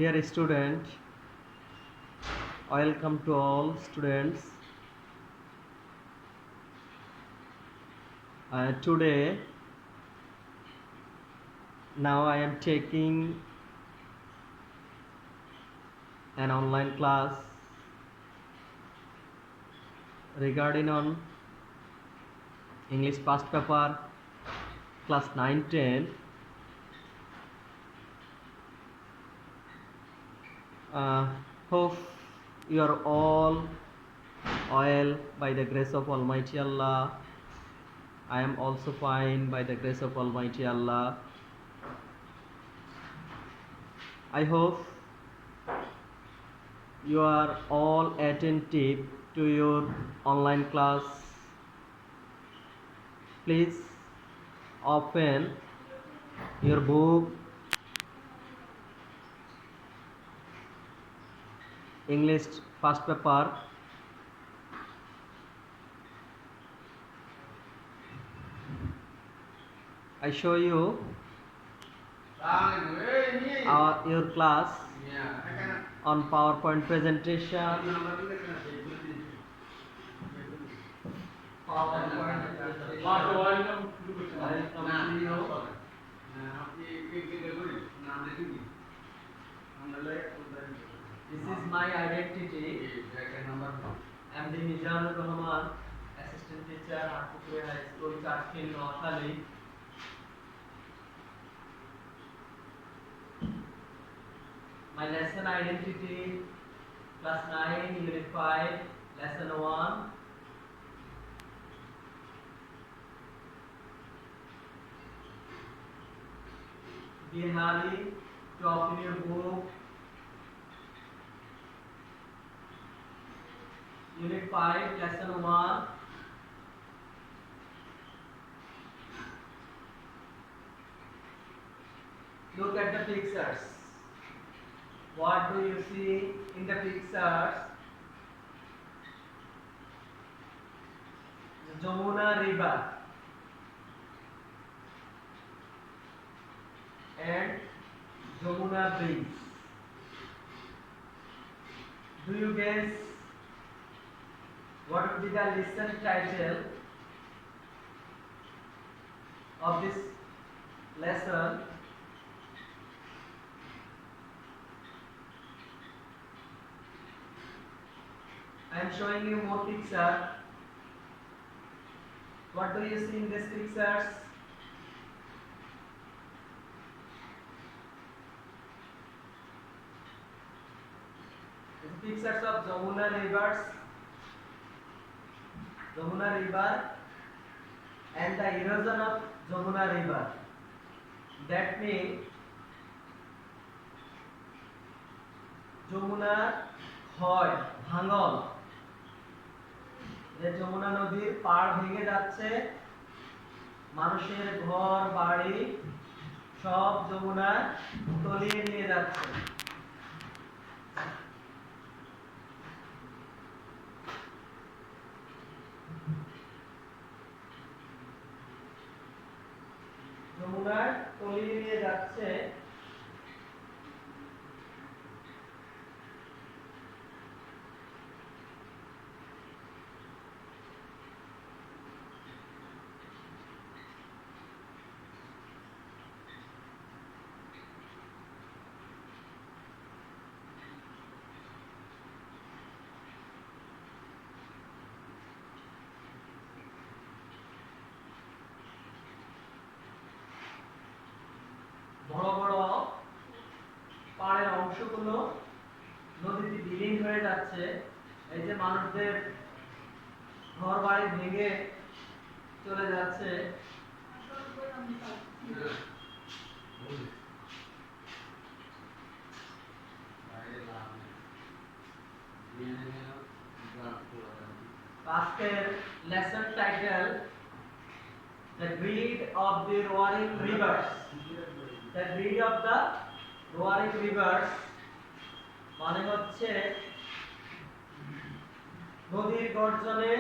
Dear student, welcome to all students. Today, now I am taking an online class regarding on English past paper class 9-10. Hope you are all well by the grace of Almighty Allah. I am also fine by the grace of Almighty Allah. I hope you are all attentive to your online class. Please open your book English first paper. I show you your class on PowerPoint presentation. This is my identity. I am the Mizanur Rahman, assistant teacher at Pukure High School, Churchhill, Noakhali. My lesson identity, class 9, unit 5, lesson 1. Be happy to open your book. Unit 5, lesson 1. Look at the pictures. What do you see in the pictures? The Jamuna River and Jamuna Bridge. Do you guess what would be the lesson title of this lesson? I am showing you more pictures. What do you see in these pictures? These pictures of Jamuna River and the erosion of Jamuna River. That means Jamuna ক্ষয় ভাঙন, যে যমুনা নদীর পাড় ভেঙে যাচ্ছে, মানুষের ঘর বাড়ি সব যমুনা তলিয়ে নিয়ে যাচ্ছে। যমুনা তলিয়ে নিয়ে যাচ্ছে। বড় বড় পাড়ের অংশগুলো নদীতে বিলীন হয়ে যাচ্ছে। এই যে মানুষদের ঘর বাড়ি ভেঙে চলে যাচ্ছে। আজকের lesson title The Greed of the Roaring Rivers. The Greed of the Roaring Rivers মানে হচ্ছে নদীর গর্জনে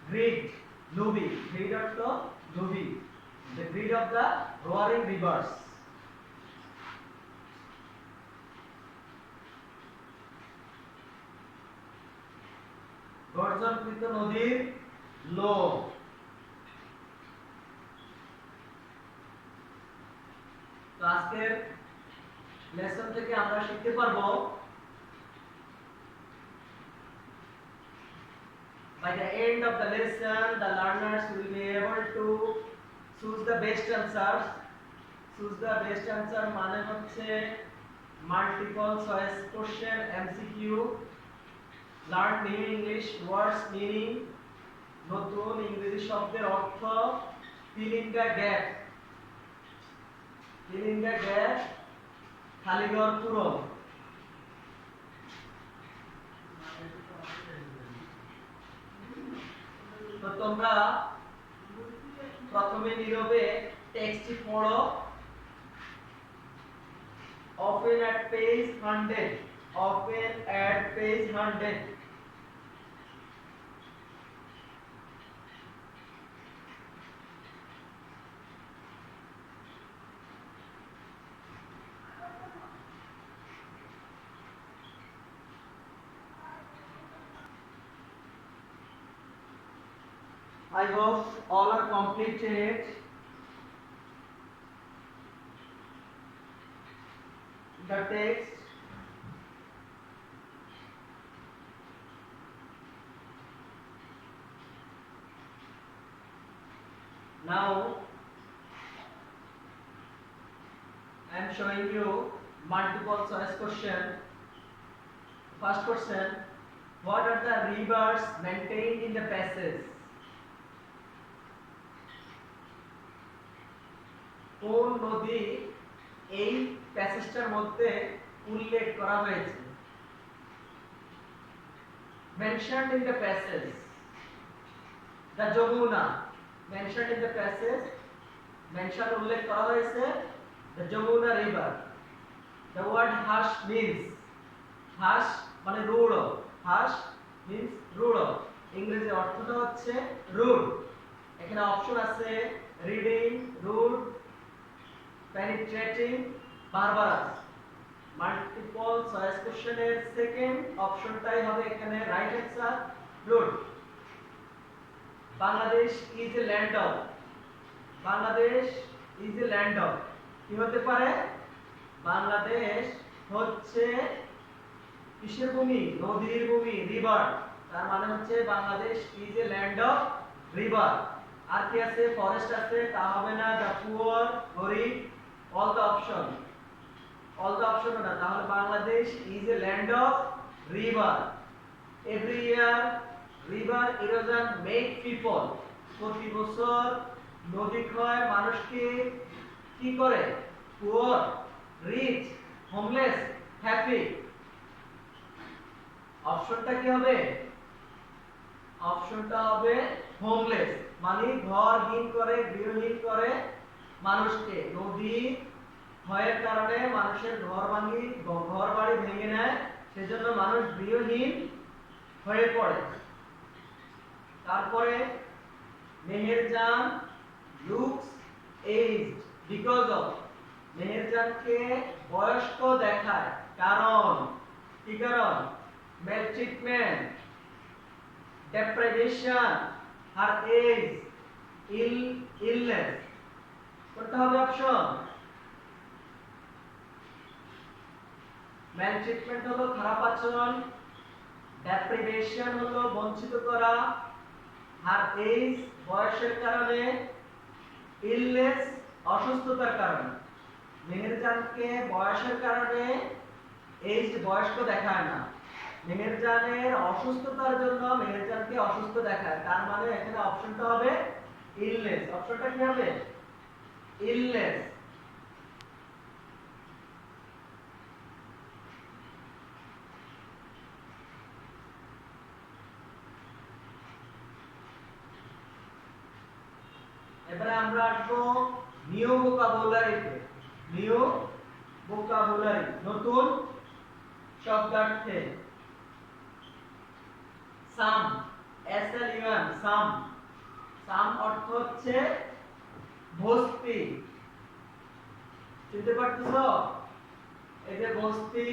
গ্রিড লোভী, গ্রিড অর্থ লোভী। The Greed of the Roaring Rivers. গর্জনকৃত নদীর লোভ। তো আজকের লেসন থেকে আমরা শিখতে পারবো by the end of the lesson the learners will be able to choose the best answers. choose the best answer মানে হচ্ছে multiple choice question MCQ, learn new English words meaning, নতুন ইংরেজি শব্দের অর্থ, fill in the gap, fill in the gap, খালি ঘর পূরণ। তো তোমরা প্রথমে নীরবে টেক্সটটি পড়ো। open at page 100, open at page 100। I hope all are completed. The text. Now I am showing you multiple choice question. First question, what are the rivers maintained in the passage? কোন নদী এই প্যাসেজটার মধ্যে উল্লেখ করা হয়েছে? mentioned in the passage, the Jamuna, mentioned in the passage, mention উল্লেখ করা হয়েছে the Jamuna river. The word harsh means, harsh মানে রূঢ়, harsh means রূঢ়, ইংরেজি অর্থটা হচ্ছে rude। এখানে অপশন আছে reading, rude, penetrating, barbarous। Multiple choice কোশ্চেনের সেকেন্ড অপশনটাই হবে এখানে right answer, rude. Bangladesh is a land of, Bangladesh is a land of কি হতে পারে? বাংলাদেশ হচ্ছে কিসের ভূমি? নদীর ভূমি, রিভার। তার মানে হচ্ছে Bangladesh is a land of river. আর কি আছে? ফরেস্ট আছে, তা হবে না। দা পুয়ার, গরিব, all the option, all the option না, তাহলে Bangladesh is a land of river. Every year river erosion make people, প্রতি বছর নদী ক্ষয় মানুষকে কি করে? poor, rich, homeless, happy। অপশনটা কি হবে? অপশনটা হবে হোমলেস, মানে ঘরহীন করে, গৃহহীন করে মানুষকে। নদী ক্ষয়ের কারণে মানুষের ঘর বাড়ি ভেঙে নেয়, সেজন্য মানুষ গৃহহীন হয়ে পড়ে। তারপরে Meherjan looks aged because of, মেহেরজানকে বয়স্ক দেখায় কারণ, কি কারণ? maltreatment, deprivation, her age, illness। কোনটা হবে অপশন? maltreatment হলো খারাপ আচরণ, deprivation হলো বঞ্চিত করা, her age বয়সের কারণে, illness অসুস্থতার কারণে। মেহেরজানকে বয়সের কারণে aged বয়স্ক দেখায় না, মেহেরজানের অসুস্থতার জন্য মেহেরজানকে অসুস্থ দেখায়। তার মানে এখানে অপশনটা হবে illness। অপশনটা কি হবে? illness। এবারে আমরা আসবো নিউ ভোকাবুলারিতে। নিউ ভোকাবুলারি, নতুন শব্দার্থে। সাম, SLUM, সাম, সাম অর্থ হচ্ছে বস্তি। চিনতে পারতেছো? এই যে বস্তি,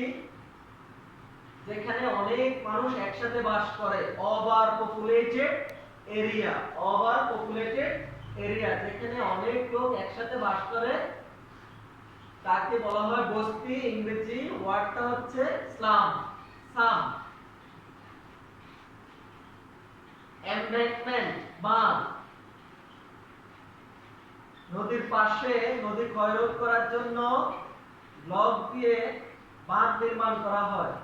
যেখানে অনেক মানুষ একসাথে বাস করে, over populated area, over populated area, যেখানে অনেক লোক একসাথে বাস করে তাকে বলা হয় বস্তি। ইংরেজি ওয়ার্ডটা হচ্ছে স্লাম, সাম। এমব্যাঙ্কমেন্ট, বাঁধ, নদীর পাশে নদী ক্ষয় রোধ করার জন্য ব্লক দিয়ে বাঁধ নির্মাণ করা হয়।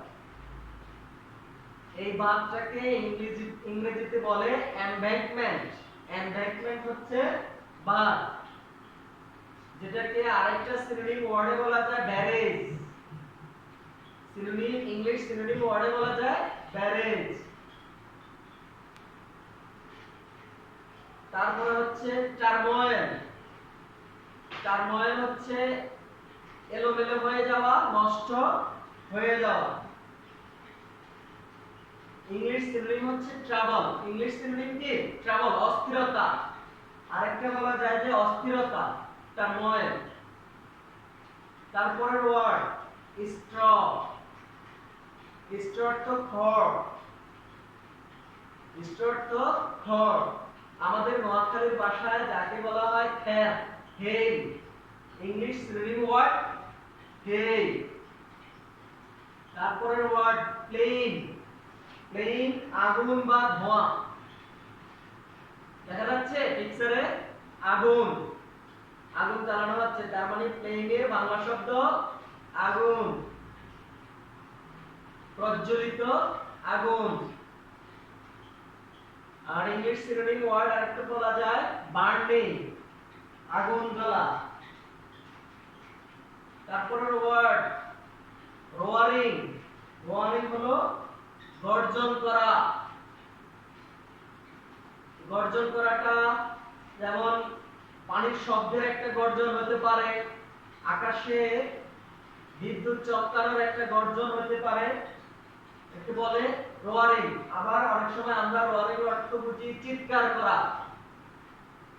এই বাঁধটাকে ইংরেজিতে বলে এমব্যাঙ্কমেন্ট। এমব্যাঙ্কমেন্ট হচ্ছে বাঁধ, যেটাকে আরেকটা সিনোনিম ওয়ার্ডে বলা যায় ব্যারেজ। সিনোনিম, ইংলিশ সিনোনিম ওয়ার্ডে বলা যায় ব্যারেজ। তারপরে হচ্ছে টারময়েল। টারময়েল হচ্ছে এলোমেলো হয়ে যাওয়া, নষ্ট হয়ে যাওয়া। ইংলিশ সিনোনিম হচ্ছে ট্রাবল। ইংলিশ সিনোনিম কি? ট্রাবল, অস্থিরতা। আরেকটা বলা যায় যে অস্থিরতা, টারময়েল। তারপরের ওয়ার্ড স্ট্র। স্ট্র অর্থ খড়, স্ট্র অর্থ খড়। আমাদের নোয়াখালীর ভাষায় যাকে বলা হয় খ্যাত, হেই। ইংলিশ সিনোনিম ওয়ার্ড হেই। তারপরের ওয়ার্ড প্লেন। প্লেন আগুন বা ধোঁয়া। দেখা যাচ্ছে পিকচারে আগুন, আগুন জ্বালানো হচ্ছে, তার মানে প্লেনের বাংলা শব্দ আগুন, প্রজ্বলিত আগুন। আর ইংলিশ সিনোনিম ওয়ার্ড আরেকটা বলা যায় বার্নিং, আগুন জ্বলা। তারপরের ওয়ার্ড রোয়ারিং। রোয়ারিং হলো গর্জন করা। গর্জন করাটা যেমন পানির শব্দের একটা গর্জন হতে পারে, আকাশে বিদ্যুৎ চমকানোর একটা গর্জন হতে পারে, একে বলে রোয়ারিং। আবার অনেক সময় আমরা রোয়ারিং অর্থ বুঝি চিৎকার করা,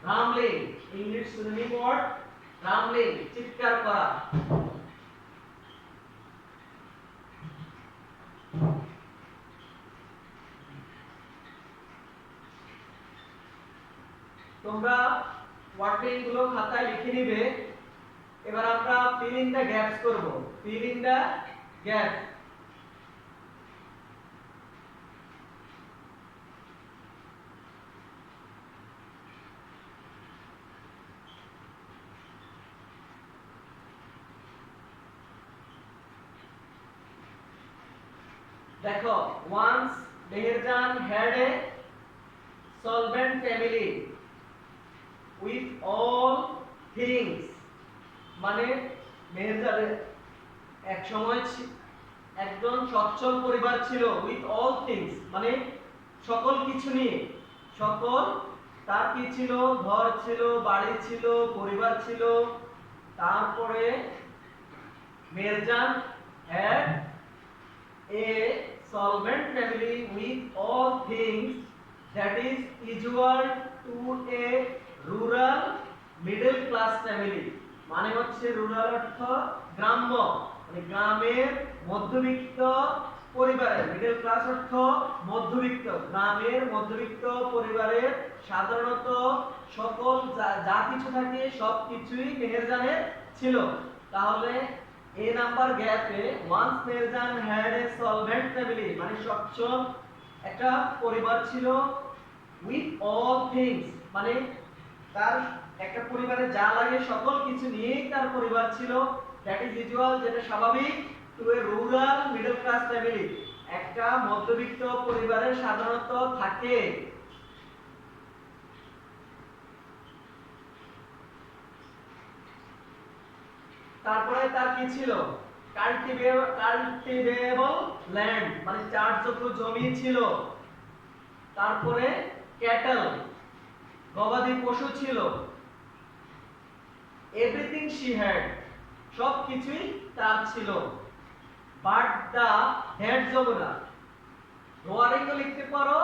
rumbling. English synonym word rumbling, চিৎকার করা। তোমরা ওয়ার্ডিং গুলো খাতায় লিখে নিবে। এবার আমরা ফিল ইন দ্য গ্যাপস করব। Fill in the gap. দেখো, once Meherjaan had a solvent family with all things, মানে মেহেরজানের এক সময় একজন সচ্ছল পরিবার ছিল, উইথ অল থিংস মানে সকল কিছু নিয়ে। সকল, তার কি ছিল? ঘর ছিল, বাড়ি ছিল, পরিবার ছিল। তারপরে Meherjaan had a solvent family with all things that is usual to a rural middle class family। মানে হচ্ছে রুরাল অর্থ গ্রাম্য, মানে গ্রামের মধ্যবিত্ত পরিবারের, মিডল ক্লাস অর্থ মধ্যবিত্ত, গ্রামের মধ্যবিত্ত পরিবারের সাধারণত সকল যা কিছু থাকে সব কিছুই মেহেরজানের ছিল। তাহলে এ নাম্বার গ্যাপে once Meherjan had a solvent family মানে সচ্ছল একটা পরিবার ছিল, উইথ অল থিংস মানে তার একটা পরিবারে যা লাগে সকল কিছু নিয়েই তার পরিবার ছিল। দ্যাট ইজ ইউজুয়াল, যেটা স্বাভাবিক, two a rural middle class family, একটা মধ্যবিত্ত পরিবারে সাধারণত থাকে। তারপরে তার কি ছিল? কাল্টিভেবল ল্যান্ড মানে চাষযোগ্য জমি ছিল। তারপরে ক্যাটল গবাদি পশু ছিল। এভরিথিং শি হ্যাড সব কিছুই তার ছিল। But the had Jamuna, roaring লিখতে পারো,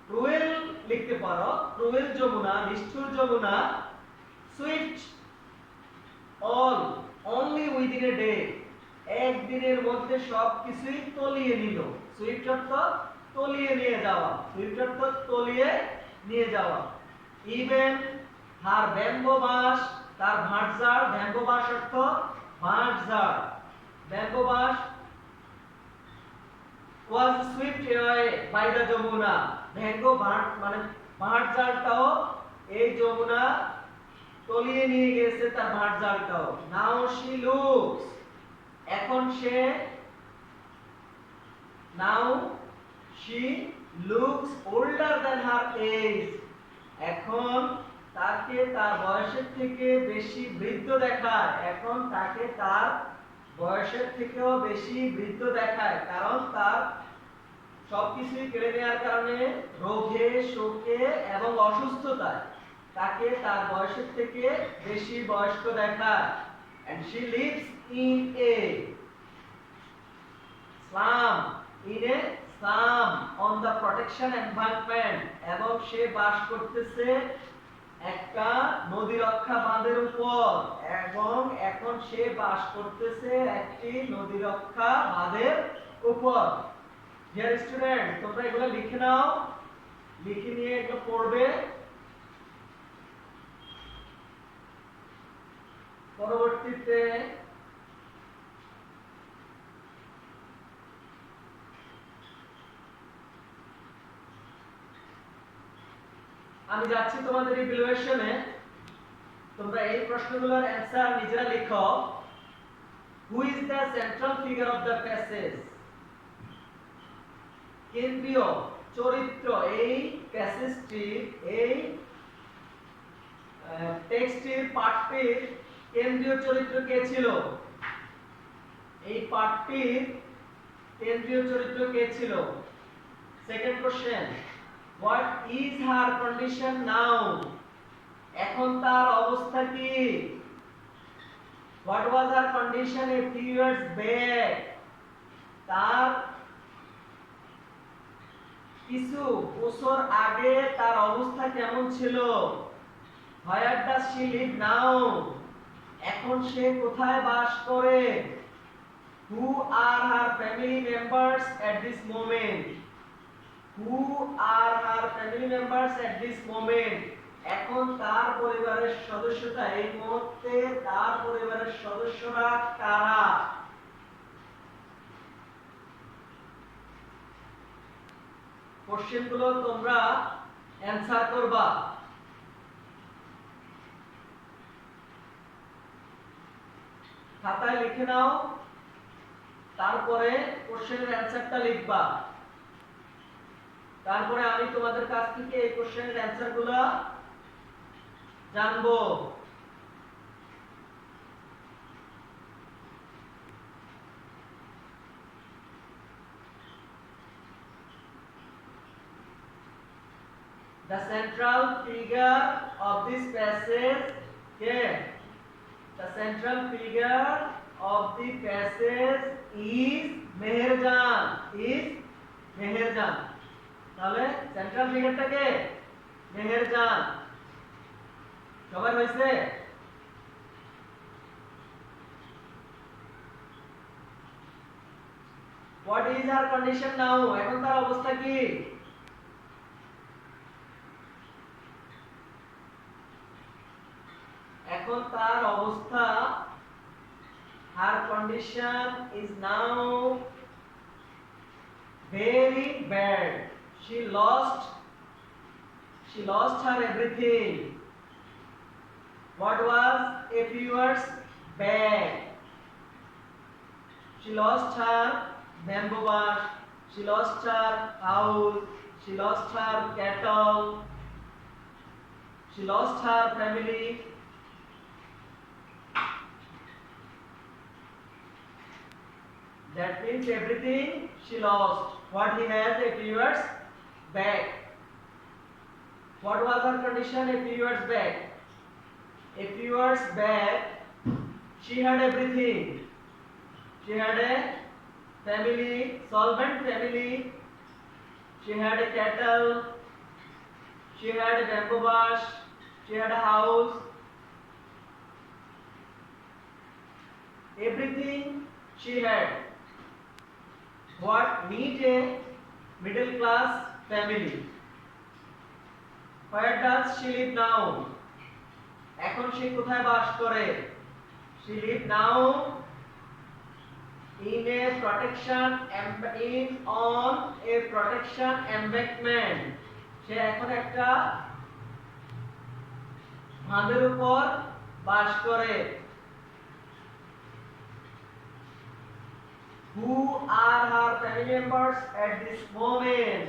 ক্রুয়েল লিখতে পারো, ক্রুয়েল যমুনা, নিষ্ঠুর Jamuna, swift all only within a day একদিনের মধ্যে সবকিছুই তলিয়ে নিল। সুইফট অর্থ তলিয়ে নিয়ে যাওয়া, সুইফট অর্থ তলিয়ে নিয়ে যাওয়া। ইভেন হার ব্যাম্বো বাঁশ, তার ভাঁটজার, ব্যাম্বো বাঁশ অর্থ ভাঁটজার, ব্যাম্বো বাঁশ was swept away by the Jamuna. Bamboo ভাঁট মানে ভাঁটজারটাও এই যমুনা তলিয়ে নিয়ে গেছে তার ভাঁটজারটাও। নাও শি লুকস, এখন সে, now she looks older than her age, এখন তাকে তার বয়সের থেকে বেশি বৃদ্ধ দেখায়, এখন তাকে তার বয়সের থেকেও বেশি বৃদ্ধ দেখায়, কারণ তার সবকিছুই কেড়ে নেওয়ার কারণে, রোগে, শোকে এবং অসুস্থতায় তাকে তার বয়সের থেকে বেশি বয়স্ক দেখায়। and she lives in a slum, in a slum on the protection embankment, এবং সে বাস করতেছে একটা নদী রক্ষা বাঁধের উপর, এবং এখন সে বাস করতেছে একটি নদী রক্ষা বাঁধের উপর। ডিয়ার স্টুডেন্ট, তোমরা এগুলো লিখে নাও, লিখে নিয়ে এগুলো পড়বে। পরবর্তীতে আমি যাচ্ছি তোমাদের ইভ্যালুয়েশনে। তোমরা এই প্রশ্নগুলোর অ্যানসার নিজেরা লিখো। Who is the central figure of the passage? কেন্দ্রীয় চরিত্র এই প্যাসেজটির, এই টেক্সটের পাঠটির কেন্দ্রীয় চরিত্র কে ছিল? এই পাঠটির কেন্দ্রীয় চরিত্র কে ছিল? Second question, what is her condition now? এখন তার অবস্থা কি? What was her condition a few years back? তার কিছু বছর আগে তার অবস্থা কেমন ছিল? Where does she live now? এখন সে কোথায় বাস করে? Who are her family members at this moment? Who are her family members at this moment? এখন তার পরিবারের সদস্যরা, এই মুহূর্তে তার পরিবারের সদস্যরা কারা? কোশ্চেনগুলো তোমরা অ্যানসার করবা। খাতায় লিখে নাও, তারপরে কোশ্চেনের অ্যানসারটা লিখবা। তারপরে আমি তোমাদের কাছ থেকে এই কোশ্চেনের অ্যানসারগুলো জানবো। The central figure of this passage, okay? The central figure of the passage is Meherjan, is Meherjan. তাহলে সেন্ট্রাল ফিগারটা কে? মেহেরজান। সবাই হয়েছে? What is her condition now? এখন তার অবস্থা কি? এখন তার অবস্থা, her condition is now very bad. She lost her everything. What was a few years back? She lost her bamboo bush, she lost her house, she lost her cattle, she lost her family. That means everything she lost. What he has a few years back. What was her condition a few years back? A few years back, she had everything. She had a family, solvent family. She had a cattle. She had a bamboo bush. She had a house. Everything she had. What meet a middle class family. Where does she live now? এখন সে কোথায় বাস করে? She live now in a protection in on a protection embankment. সে এখন একটা বাঁধের উপর বাস করে। Who are her family members at this moment?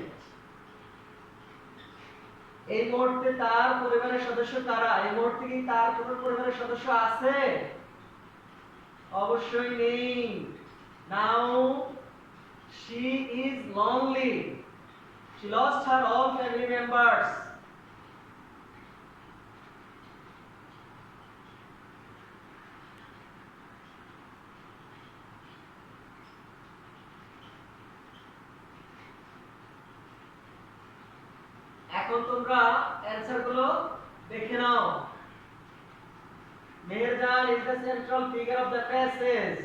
এই মুহূর্তে তার পরিবারের সদস্য কারা? এই মুহূর্তে কি তার কোনো পরিবারের সদস্য আছে? অবশ্যই নেই। Now she is lonely. She lost her all family members. এখন তোমরা অ্যানসার গুলো দেখে নাও। Meherjan is the central figure of the passage.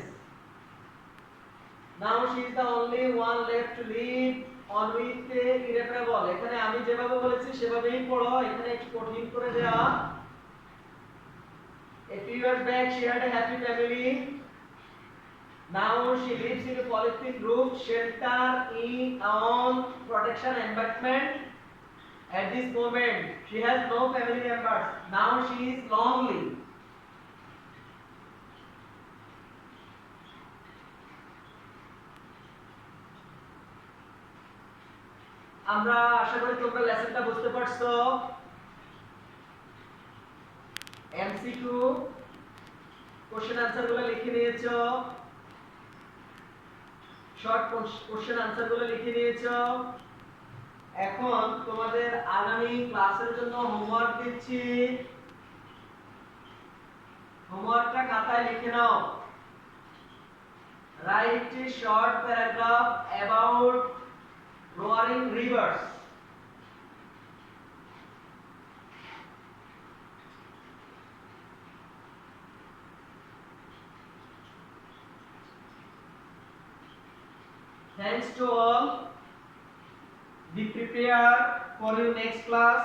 Now she is the only one left to live on with a irreparable. এখানে আমি যেভাবে বলেছি সেভাবেই পড়ো, এখানে একটু কঠিন করে দেয়া। A few years back she had a happy family. Now she lives in a polythene roof shelter in on protection embankment. At this moment she has no family members. Now she is lonely. আমরা আশা করি তোমরা লেসনটা বুঝতে পারছো। MCQ question answer গুলো লিখে নিয়েছো, short question answer গুলো লিখে নিয়েছো। এখন তোমাদের আগামী ক্লাসের জন্য হোমওয়ার্ক দিচ্ছি। হোমওয়ার্কটা খাতায় লিখে নাও। Write a short paragraph about roaring rivers. Thanks to all. Be prepared for your next class.